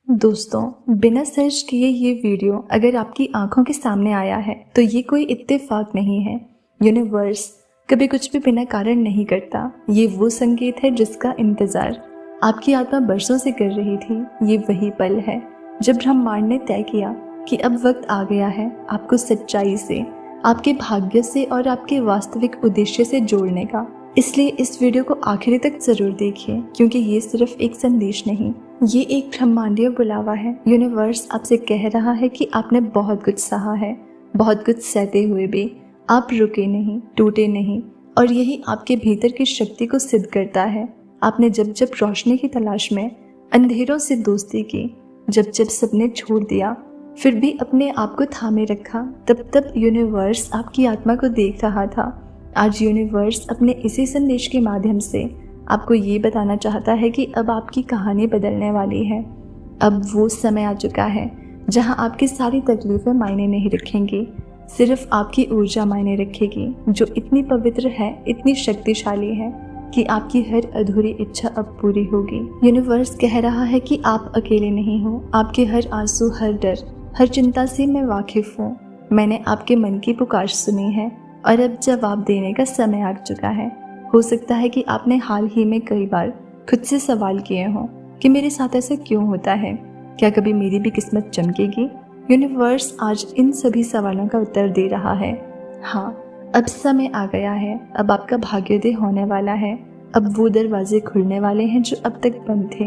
दोस्तों, बिना सर्च किए ये वीडियो अगर आपकी आंखों के सामने आया है तो ये कोई इत्तेफाक नहीं है। यूनिवर्स कभी कुछ भी बिना कारण नहीं करता। ये वो संकेत है जिसका इंतजार आपकी आत्मा बरसों से कर रही थी। ये वही पल है जब ब्रह्मांड ने तय किया कि अब वक्त आ गया है आपको सच्चाई से, आपके भाग्य से और आपके वास्तविक उद्देश्य से जोड़ने का। इसलिए इस वीडियो को आखिरी तक जरूर देखिए, क्योंकि ये सिर्फ एक संदेश नहीं, ये एक ब्रह्मांडीय बुलावा है। यूनिवर्स आपसे कह रहा है कि आपने बहुत कुछ सहा है, बहुत कुछ सहते हुए भी आप रुके नहीं, टूटे नहीं, और यही आपके भीतर की शक्ति को सिद्ध करता है। आपने जब जब रोशनी की तलाश में अंधेरों से दोस्ती की, जब जब सपने छोड़ दिया फिर भी अपने आप को थामे रखा, तब तब यूनिवर्स आपकी आत्मा को देख रहा था। आज यूनिवर्स अपने इसी संदेश के माध्यम से आपको ये बताना चाहता है कि अब आपकी कहानी बदलने वाली है। अब वो समय आ चुका है जहां आपकी सारी तकलीफें मायने नहीं रखेंगी, सिर्फ आपकी ऊर्जा मायने रखेगी, जो इतनी पवित्र है, इतनी शक्तिशाली है कि आपकी हर अधूरी इच्छा अब पूरी होगी। यूनिवर्स कह रहा है कि आप अकेले नहीं हो। आपके हर आंसू, हर डर, हर चिंता से मैं वाकिफ हूँ। मैंने आपके मन की पुकार सुनी है और अब जवाब देने का समय आ चुका है। हो सकता है कि आपने हाल ही में कई बार खुद से सवाल किए हों कि मेरे साथ ऐसा क्यों होता है, क्या कभी मेरी भी किस्मत चमकेगी। यूनिवर्स आज इन सभी सवालों का उत्तर दे रहा है। हाँ, अब समय आ गया है। अब आपका भाग्योदय होने वाला है। अब वो दरवाजे खुलने वाले हैं जो अब तक बंद थे।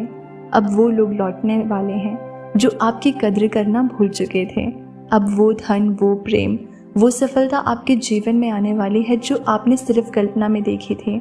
अब वो लोग लौटने वाले हैं जो आपकी कद्र करना भूल चुके थे। अब वो धन, वो प्रेम, वो सफलता आपके जीवन में आने वाली है जो आपने सिर्फ कल्पना में देखी थी।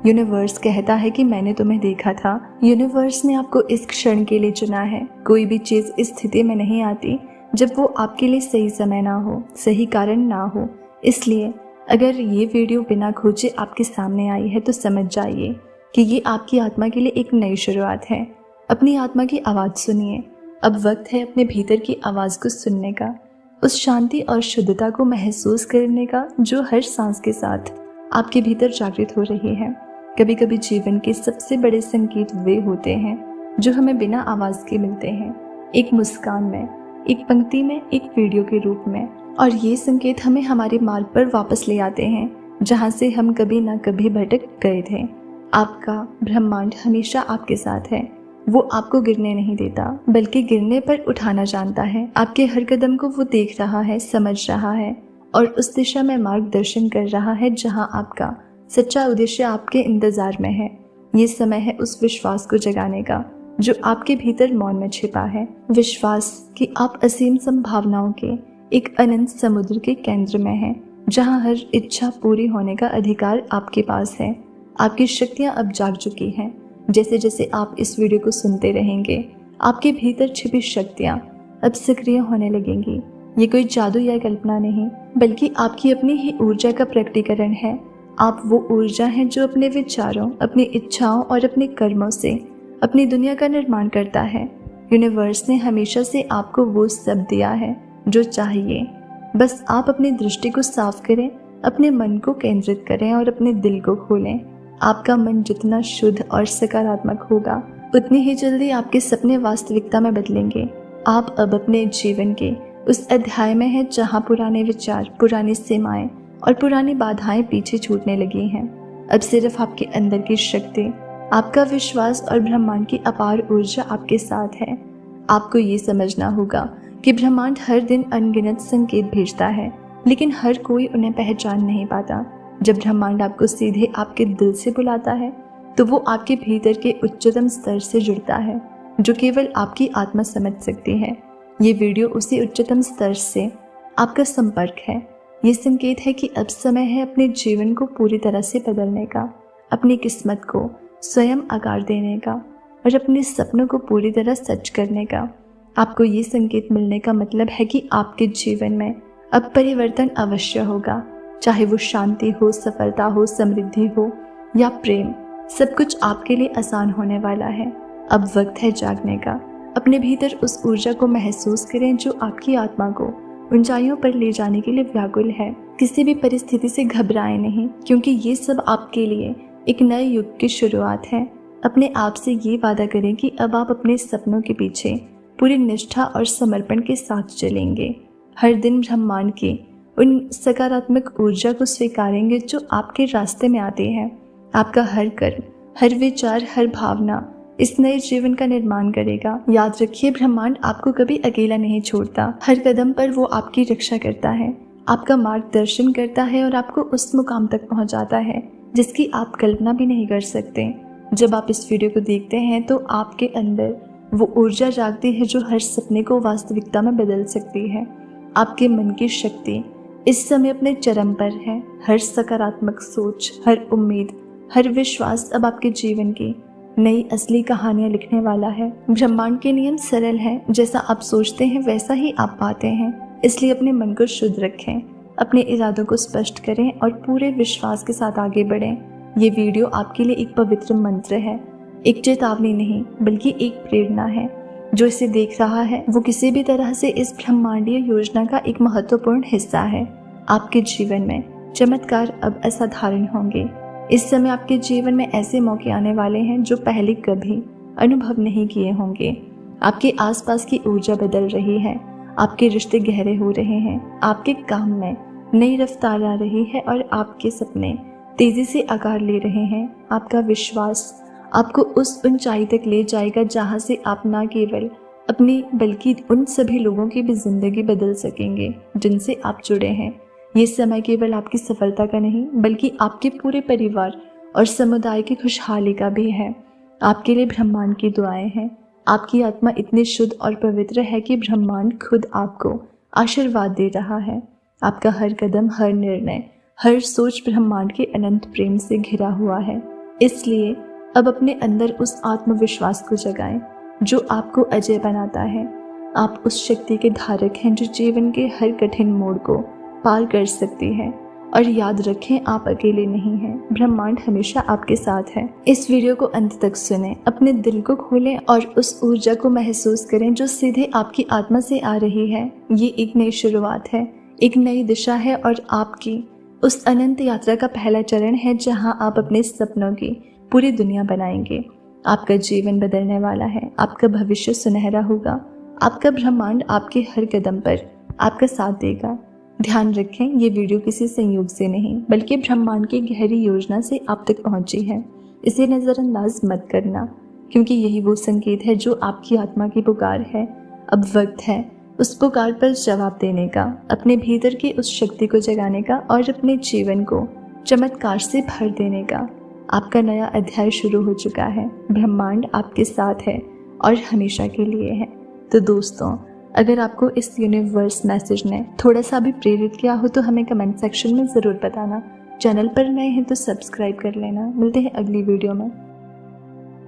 यूनिवर्स कहता है कि मैंने तुम्हें देखा था। यूनिवर्स ने आपको इस क्षण के लिए चुना है। कोई भी चीज़ इस स्थिति में नहीं आती जब वो आपके लिए सही समय ना हो, सही कारण ना हो। इसलिए अगर ये वीडियो बिना खोजे आपके सामने आई है तो समझ जाइए कि ये आपकी आत्मा के लिए एक नई शुरुआत है। अपनी आत्मा की आवाज़ सुनिए। अब वक्त है अपने भीतर की आवाज़ को सुनने का, उस शांति और शुद्धता को महसूस करने का जो हर सांस के साथ आपके भीतर जागृत हो रही है। कभी कभी जीवन के सबसे बड़े संकेत वे होते हैं जो हमें बिना आवाज़ के मिलते हैं, एक मुस्कान में, एक पंक्ति में, एक वीडियो के रूप में। और ये संकेत हमें हमारे मार्ग पर वापस ले आते हैं जहाँ से हम कभी ना कभी भटक गए थे। आपका ब्रह्मांड हमेशा आपके साथ है। वो आपको गिरने नहीं देता, बल्कि गिरने पर उठाना जानता है। आपके हर कदम को वो देख रहा है, समझ रहा है और उस दिशा में मार्गदर्शन कर रहा है जहां आपका सच्चा उद्देश्य आपके इंतजार में है। ये समय है उस विश्वास को जगाने का जो आपके भीतर मौन में छिपा है। विश्वास कि आप असीम संभावनाओं के एक अनंत समुद्र के केंद्र में हैं, जहां हर इच्छा पूरी होने का अधिकार आपके पास है। आपकी शक्तियां अब जाग चुकी हैं। जैसे जैसे आप इस वीडियो को सुनते रहेंगे, आपके भीतर छिपी शक्तियाँ अब सक्रिय होने लगेंगी। ये कोई जादू या कल्पना नहीं, बल्कि आपकी अपनी ही ऊर्जा का प्रकटीकरण है। आप वो ऊर्जा हैं जो अपने विचारों, अपनी इच्छाओं और अपने कर्मों से अपनी दुनिया का निर्माण करता है। यूनिवर्स ने हमेशा से आपको वो सब दिया है जो चाहिए। बस आप अपनी दृष्टि को साफ करें, अपने मन को केंद्रित करें और अपने दिल को खोलें। आपका मन जितना शुद्ध और सकारात्मक होगा, उतनी ही जल्दी आपके सपने वास्तविकता में बदलेंगे। आप अब अपने जीवन के उस अध्याय में हैं जहां पुराने विचार, पुरानी सीमाएं और पुरानी बाधाएं पीछे छूटने लगी हैं। अब सिर्फ आपके अंदर की शक्ति, आपका विश्वास और ब्रह्मांड की अपार ऊर्जा आपके साथ है। आपको ये समझना होगा कि ब्रह्मांड हर दिन अनगिनत संकेत भेजता है, लेकिन हर कोई उन्हें पहचान नहीं पाता। जब ब्रह्मांड आपको सीधे आपके दिल से बुलाता है तो वो आपके भीतर के उच्चतम स्तर से जुड़ता है जो केवल आपकी आत्मा समझ सकती है। ये वीडियो उसी उच्चतम स्तर से आपका संपर्क है। ये संकेत है कि अब समय है अपने जीवन को पूरी तरह से बदलने का, अपनी किस्मत को स्वयं आकार देने का और अपने सपनों को पूरी तरह सच करने का। आपको ये संकेत मिलने का मतलब है कि आपके जीवन में अब परिवर्तन अवश्य होगा, चाहे वो शांति हो, सफलता हो, समृद्धि हो या प्रेम। सब कुछ आपके लिए आसान होने वाला है। अब वक्त है जागने का। अपने भीतर उस ऊर्जा को महसूस करें जो आपकी आत्मा को ऊंचाइयों पर ले जाने के लिए व्याकुल है। किसी भी परिस्थिति से घबराएं नहीं, क्योंकि ये सब आपके लिए एक नए युग की शुरुआत है। अपने आप से ये वादा करें कि अब आप अपने सपनों के पीछे पूरी निष्ठा और समर्पण के साथ चलेंगे। हर दिन ब्रह्मांड की उन सकारात्मक ऊर्जा को स्वीकारेंगे जो आपके रास्ते में आती है। आपका हर कर्म, हर विचार, हर भावना इस नए जीवन का निर्माण करेगा। याद रखिए, ब्रह्मांड आपको कभी अकेला नहीं छोड़ता। हर कदम पर वो आपकी रक्षा करता है, आपका मार्गदर्शन करता है और आपको उस मुकाम तक पहुंचाता है जिसकी आप कल्पना भी नहीं कर सकते। जब आप इस वीडियो को देखते हैं तो आपके अंदर वो ऊर्जा जागती है जो हर सपने को वास्तविकता में बदल सकती है। आपके मन की शक्ति इस समय अपने चरम पर है। हर सकारात्मक सोच, हर उम्मीद, हर विश्वास अब आपके जीवन की नई असली कहानियां लिखने वाला है। ब्रह्मांड के नियम सरल हैं, जैसा आप सोचते हैं वैसा ही आप पाते हैं। इसलिए अपने मन को शुद्ध रखें, अपने इरादों को स्पष्ट करें और पूरे विश्वास के साथ आगे बढ़ें। ये वीडियो आपके लिए एक पवित्र मंत्र है, एक चेतावनी नहीं बल्कि एक प्रेरणा है। जो इसे देख रहा है वो किसी भी तरह से इस ब्रह्मांडीय योजना का एक महत्वपूर्ण हिस्सा है। आपके जीवन में चमत्कार अब असाधारण होंगे। इस समय आपके जीवन में ऐसे मौके आने वाले हैं जो पहले कभी अनुभव नहीं किए होंगे। आपके आसपास की ऊर्जा बदल रही है, आपके रिश्ते गहरे हो रहे हैं, आपके काम में नई रफ्तार आ रही है और आपके सपने तेजी से आकार ले रहे हैं। आपका विश्वास आपको उस ऊंचाई तक ले जाएगा जहां से आप न केवल अपनी बल्कि उन सभी लोगों की भी जिंदगी बदल सकेंगे जिनसे आप जुड़े हैं। ये समय केवल आपकी सफलता का नहीं बल्कि आपके पूरे परिवार और समुदाय की खुशहाली का भी है। आपके लिए ब्रह्मांड की दुआएं हैं। आपकी आत्मा इतनी शुद्ध और पवित्र है कि ब्रह्मांड खुद आपको आशीर्वाद दे रहा है। आपका हर कदम, हर निर्णय, हर सोच ब्रह्मांड के अनंत प्रेम से घिरा हुआ है। इसलिए अब अपने अंदर उस आत्मविश्वास को जगाएं जो आपको अजय बनाता है। आप उस शक्ति के धारक हैं जो जीवन के हर कठिन मोड़ को पार कर सकती है। और याद रखें, आप अकेले नहीं हैं, ब्रह्मांड हमेशा आपके साथ है। इस वीडियो को अंत तक सुनें, अपने दिल को खोलें और उस ऊर्जा को महसूस करें जो सीधे आपकी आत्मा से आ रही है। ये एक नई शुरुआत है, एक नई दिशा है और आपकी उस अनंत यात्रा का पहला चरण है जहां आप अपने सपनों की पूरी दुनिया बनाएंगे। आपका जीवन बदलने वाला है, आपका भविष्य सुनहरा होगा। आपका ब्रह्मांड आपके हर कदम पर आपका साथ देगा। ध्यान रखें, ये वीडियो किसी संयोग से नहीं बल्कि ब्रह्मांड की गहरी योजना से आप तक पहुंची है। इसे नज़रअंदाज मत करना, क्योंकि यही वो संकेत है जो आपकी आत्मा की पुकार है। अब वक्त है उस पुकार पर जवाब देने का, अपने भीतर की उस शक्ति को जगाने का और अपने जीवन को चमत्कार से भर देने का। आपका नया अध्याय शुरू हो चुका है। ब्रह्मांड आपके साथ है और हमेशा के लिए है। तो दोस्तों, अगर आपको इस यूनिवर्स मैसेज ने थोड़ा सा भी प्रेरित किया हो तो हमें कमेंट सेक्शन में ज़रूर बताना। चैनल पर नए हैं तो सब्सक्राइब कर लेना। मिलते हैं अगली वीडियो में।